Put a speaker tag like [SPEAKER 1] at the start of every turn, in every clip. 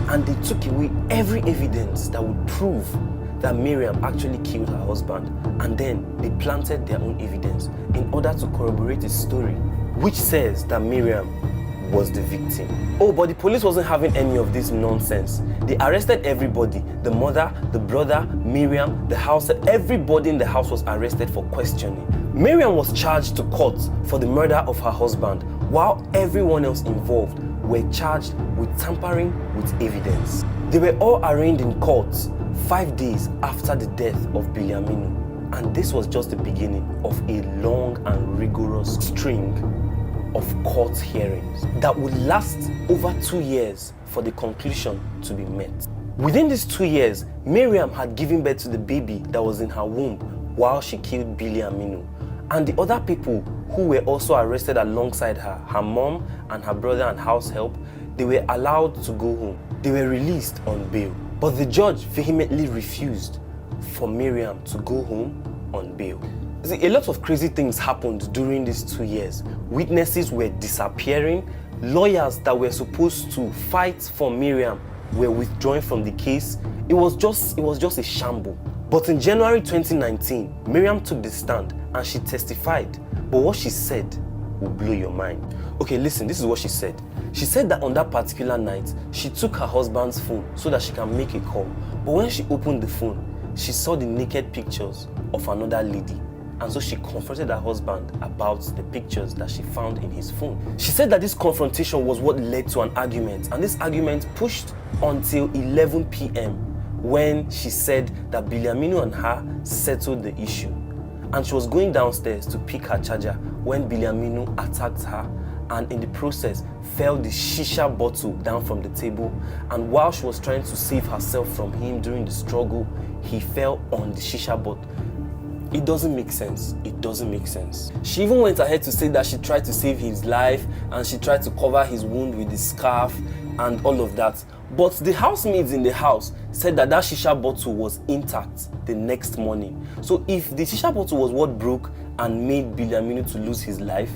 [SPEAKER 1] and they took away every evidence that would prove that Miriam actually killed her husband, and then they planted their own evidence in order to corroborate his story, which says that Miriam was the victim. Oh, but the police wasn't having any of this nonsense. They arrested everybody. The mother, the brother, Miriam, the house, everybody in the house was arrested for questioning. Miriam was charged to court for the murder of her husband, while everyone else involved were charged with tampering with evidence. They were all arraigned in court 5 days after the death of Bilyaminu, and this was just the beginning of a long and rigorous string of court hearings that would last over 2 years for the conclusion to be met. Within these 2 years, Miriam had given birth to the baby that was in her womb while she killed Bilyaminu, and the other people who were also arrested alongside her, her mom and her brother and house help, they were allowed to go home. They were released on bail. But the judge vehemently refused for Miriam to go home on bail. See, a lot of crazy things happened during these 2 years. Witnesses were disappearing. Lawyers that were supposed to fight for Miriam were withdrawing from the case. It was just a shambles. But in January 2019, Miriam took the stand and she testified. But what she said will blow your mind. Okay, listen, this is what she said. She said that on that particular night, she took her husband's phone so that she can make a call. But when she opened the phone, she saw the naked pictures of another lady. And so she confronted her husband about the pictures that she found in his phone. She said that this confrontation was what led to an argument. And this argument pushed until 11 p.m. when she said that Bilyaminu and her settled the issue. And she was going downstairs to pick her charger when Bilyaminu attacked her, and in the process fell the shisha bottle down from the table, and while she was trying to save herself from him during the struggle, he fell on the shisha bottle. It doesn't make sense. It doesn't make sense. She even went ahead to say that she tried to save his life and she tried to cover his wound with the scarf and all of that. But the housemaids in the house said that shisha bottle was intact the next morning. So if the shisha bottle was what broke and made Bilyaminu to lose his life,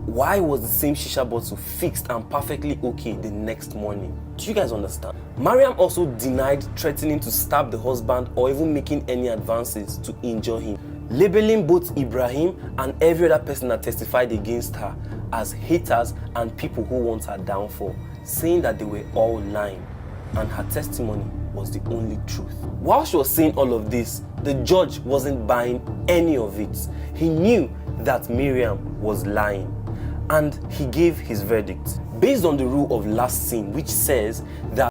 [SPEAKER 1] why was the same shisha bottle fixed and perfectly okay the next morning? Do you guys understand? Mariam also denied threatening to stab the husband or even making any advances to injure him, labeling both Ibrahim and every other person that testified against her as haters and people who want her downfall, saying that they were all lying and her testimony was the only truth. While she was saying all of this, the judge wasn't buying any of it. He knew that Miriam was lying, and he gave his verdict based on the rule of last seen, which says that